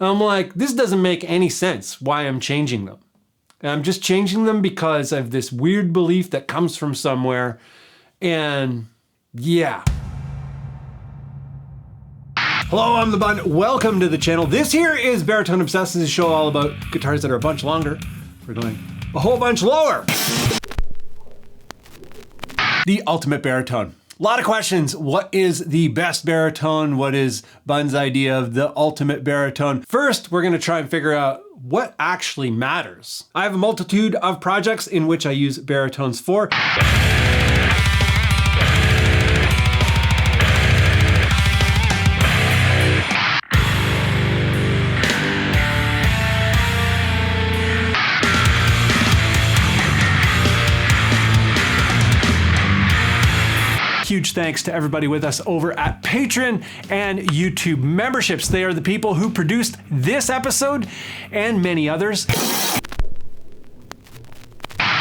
I'm like, this doesn't make any sense why I'm changing them. And I'm just changing them because of this weird belief that comes from somewhere. And yeah. Hello, I'm the Bun. Welcome to the channel. This here is Baritone Obsessed. This is a show all about guitars that are a bunch longer. We're going a whole bunch lower. The ultimate baritone. A lot of questions. What is the best baritone? What is Bun's idea of the ultimate baritone? First, we're gonna try and figure out what actually matters. I have a multitude of projects in which I use baritones for. Huge thanks to everybody with us over at Patreon and YouTube memberships. They are the people who produced this episode and many others.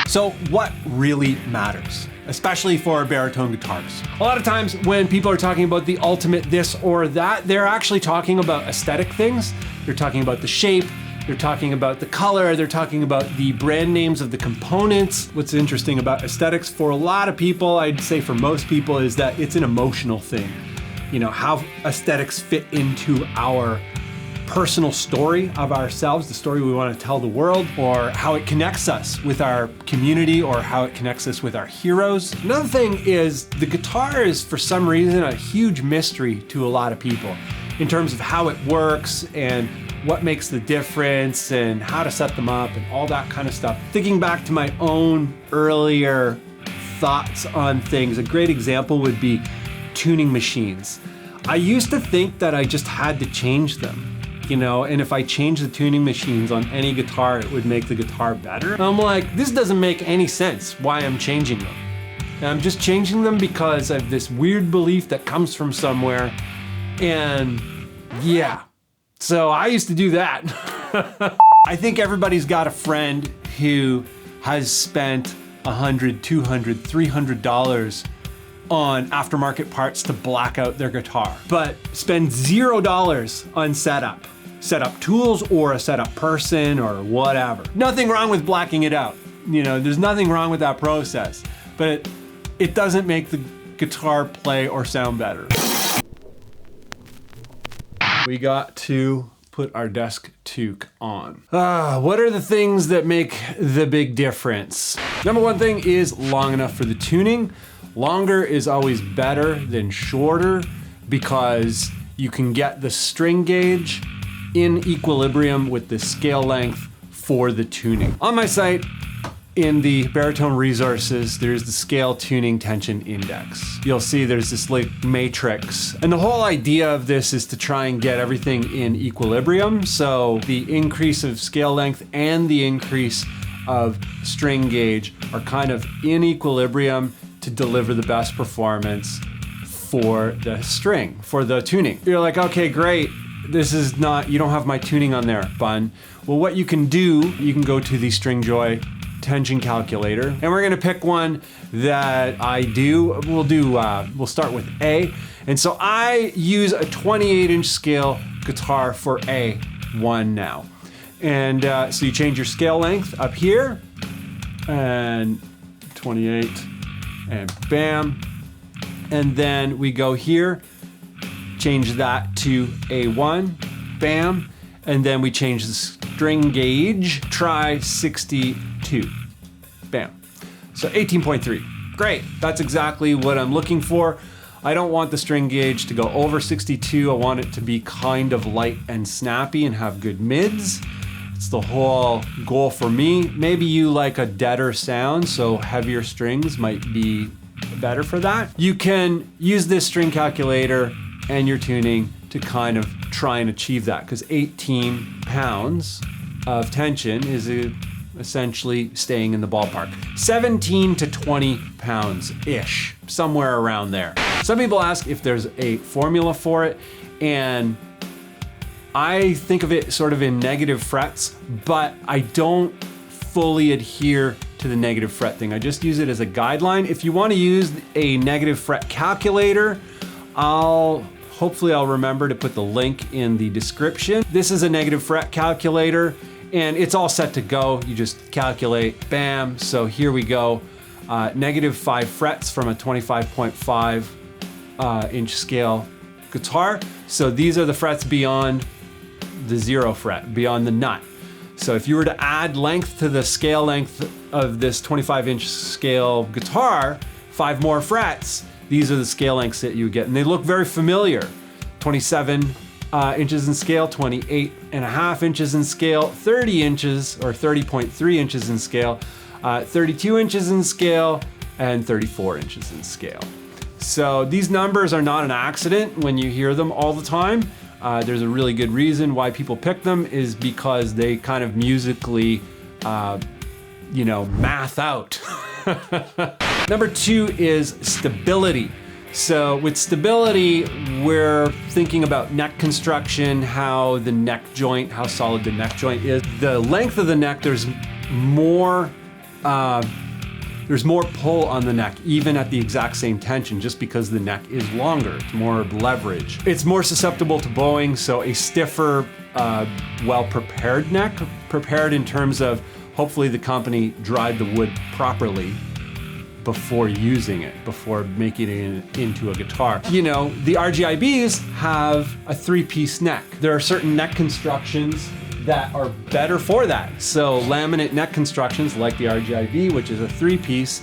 So what really matters, especially for baritone guitars? A lot of times when people are talking about the ultimate this or that, they're actually talking about aesthetic things. They're talking about the shape. They're talking about the color, they're talking about the brand names of the components. What's interesting about aesthetics for a lot of people, I'd say for most people, is that it's an emotional thing. You know, how aesthetics fit into our personal story of ourselves, the story we want to tell the world, or how it connects us with our community, or how it connects us with our heroes. Another thing is the guitar is, for some reason, a huge mystery to a lot of people in terms of how it works and what makes the difference and how to set them up and all that kind of stuff. Thinking back to my own earlier thoughts on things, a great example would be tuning machines. I used to think that I just had to change them, you know, and if I changed the tuning machines on any guitar, it would make the guitar better. And I'm like, this doesn't make any sense why I'm changing them. And I'm just changing them because of this weird belief that comes from somewhere. And yeah. So I used to do that. I think everybody's got a friend who has spent $100, $200, $300 on aftermarket parts to black out their guitar, but spend $0 on setup tools or a setup person or whatever. Nothing wrong with blacking it out. You know, there's nothing wrong with that process, but it doesn't make the guitar play or sound better. We got to put our desk toque on. What are the things that make the big difference? Number one thing is long enough for the tuning. Longer is always better than shorter because you can get the string gauge in equilibrium with the scale length for the tuning. On my site, in the baritone resources, there's the scale tuning tension index. You'll see there's this like matrix. And the whole idea of this is to try and get everything in equilibrium. So the increase of scale length and the increase of string gauge are kind of in equilibrium to deliver the best performance for the string, for the tuning. You're like, okay, great. This is not, you don't have my tuning on there, Bun. Well, what you can do, you can go to the Stringjoy tension calculator, and we're gonna pick one that I do. We'll start with A. And so I use a 28-inch scale guitar for A1 now. And so you change your scale length up here, and 28, and bam. And then we go here, change that to A1, bam. And then we change the string gauge, try 62, bam. So 18.3, great. That's exactly what I'm looking for. I don't want the string gauge to go over 62. I want it to be kind of light and snappy and have good mids. It's the whole goal for me. Maybe you like a deader sound, so heavier strings might be better for that. You can use this string calculator and your tuning to kind of try and achieve that, because 18 pounds of tension is essentially staying in the ballpark. 17 to 20 pounds-ish, somewhere around there. Some people ask if there's a formula for it, and I think of it sort of in negative frets, but I don't fully adhere to the negative fret thing. I just use it as a guideline. If you want to use a negative fret calculator, I'll Hopefully I'll remember to put the link in the description. This is a negative fret calculator and it's all set to go. You just calculate, bam. So here we go. -5 frets from a 25.5 inch scale guitar. So these are the frets beyond the 0 fret, beyond the nut. So if you were to add length to the scale length of this 25-inch scale guitar, 5 more frets, these are the scale lengths that you would get. And they look very familiar. 27 inches in scale, 28.5 inches in scale, 30 inches or 30.3 inches in scale, 32 inches in scale, and 34 inches in scale. So these numbers are not an accident when you hear them all the time. There's a really good reason why people pick them, is because they kind of musically, math out. Number 2 is stability. So with stability, we're thinking about neck construction, how the neck joint, how solid the neck joint is. The length of the neck, there's more pull on the neck, even at the exact same tension, just because the neck is longer. It's more leverage. It's more susceptible to bowing, so a stiffer, well-prepared neck, prepared in terms of hopefully the company dried the wood properly before using it, before making it into a guitar. You know, the RGIBs have a 3-piece neck. There are certain neck constructions that are better for that. So laminate neck constructions like the RGIB, which is a 3-piece.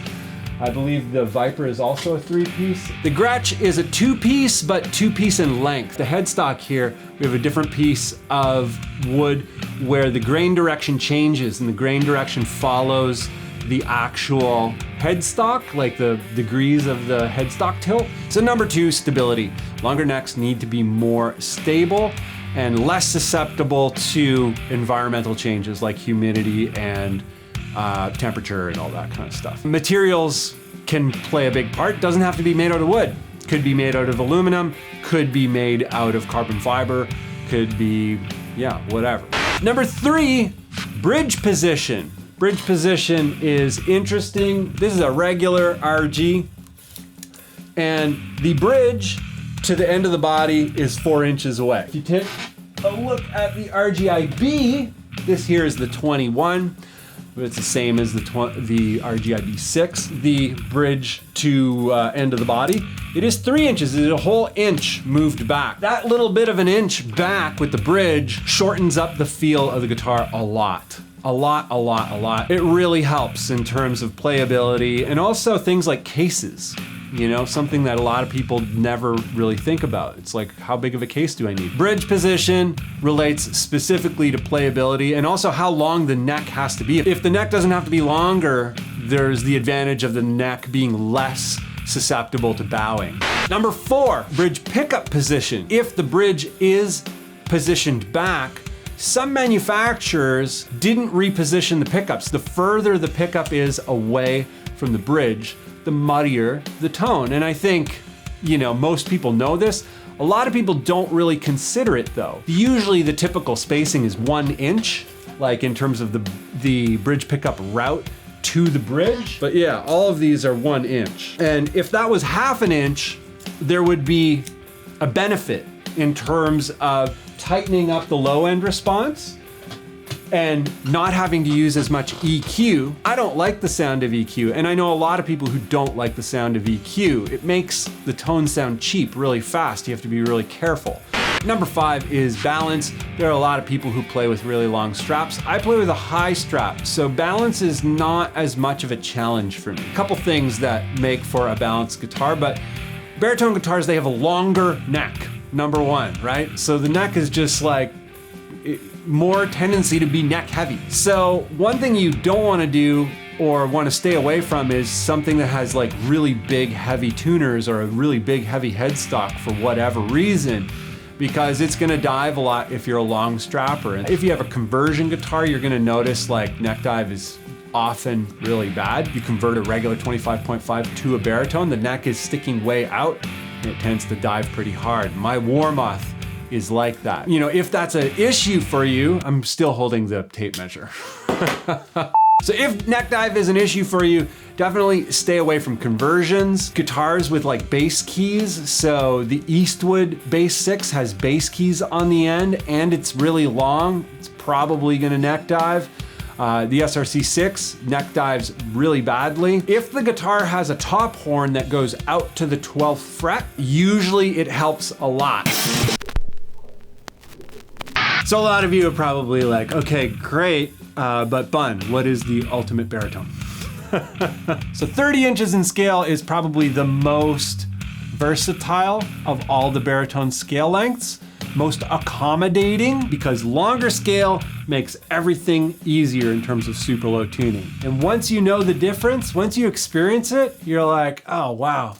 I believe the Viper is also a 3-piece. The Gretsch is a 2-piece, but 2-piece in length. The headstock here, we have a different piece of wood where the grain direction changes, and the grain direction follows the actual headstock, like the degrees of the headstock tilt. So number 2, stability. Longer necks need to be more stable and less susceptible to environmental changes like humidity and temperature and all that kind of stuff. Materials can play a big part. Doesn't have to be made out of wood. Could be made out of aluminum, could be made out of carbon fiber, could be, whatever. Number 3, bridge position. Bridge position is interesting. This is a regular RG, and the bridge to the end of the body is 4 inches away. If you take a look at the RGIB, this here is the 21, but it's the same as the RGIB 6. The bridge to end of the body, it is 3 inches. It's a whole inch moved back. That little bit of an inch back with the bridge shortens up the feel of the guitar a lot. A lot. It really helps in terms of playability and also things like cases. You know, something that a lot of people never really think about. It's like, how big of a case do I need? Bridge position relates specifically to playability and also how long the neck has to be. If the neck doesn't have to be longer, there's the advantage of the neck being less susceptible to bowing. Number 4, bridge pickup position. If the bridge is positioned back, some manufacturers didn't reposition the pickups. The further the pickup is away from the bridge, the muddier the tone. And I think, most people know this. A lot of people don't really consider it though. Usually the typical spacing is 1 inch, like in terms of the bridge pickup route to the bridge. But yeah, all of these are 1 inch. And if that was half an inch, there would be a benefit in terms of tightening up the low end response and not having to use as much EQ. I don't like the sound of EQ, and I know a lot of people who don't like the sound of EQ. It makes the tone sound cheap really fast. You have to be really careful. Number 5 is balance. There are a lot of people who play with really long straps. I play with a high strap, so balance is not as much of a challenge for me. A couple things that make for a balanced guitar, but baritone guitars, they have a longer neck. Number 1, right? So the neck is just like more tendency to be neck heavy. So one thing you don't want to do or want to stay away from is something that has like really big heavy tuners or a really big heavy headstock for whatever reason, because it's going to dive a lot if you're a long strapper. And if you have a conversion guitar, you're going to notice like neck dive is often really bad. You convert a regular 25.5 to a baritone, the neck is sticking way out, and it tends to dive pretty hard. My Warmoth is like that. If that's an issue for you, I'm still holding the tape measure. So if neck dive is an issue for you, definitely stay away from conversions. Guitars with like bass keys. So the Eastwood Bass 6 has bass keys on the end and it's really long. It's probably gonna neck dive. The SRC6 neck dives really badly. If the guitar has a top horn that goes out to the 12th fret, usually it helps a lot. So a lot of you are probably like, okay, great, but Bun, what is the ultimate baritone? So 30 inches in scale is probably the most versatile of all the baritone scale lengths, most accommodating, because longer scale makes everything easier in terms of super low tuning. And once you know the difference, once you experience it, you're like, oh wow.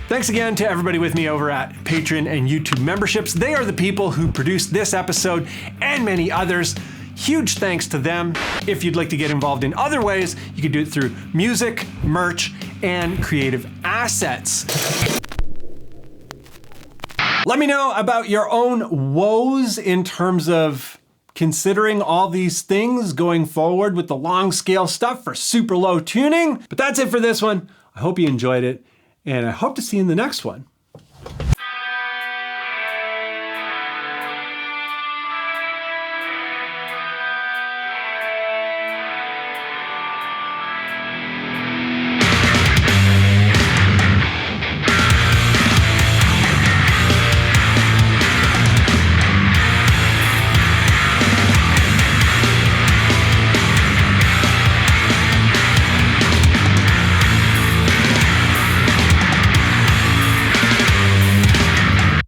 Thanks again to everybody with me over at Patreon and YouTube memberships. They are the people who produced this episode and many others. Huge thanks to them. If you'd like to get involved in other ways, you can do it through music, merch, and creative assets. Let me know about your own woes in terms of considering all these things going forward with the long scale stuff for super low tuning. But that's it for this one. I hope you enjoyed it, and I hope to see you in the next one.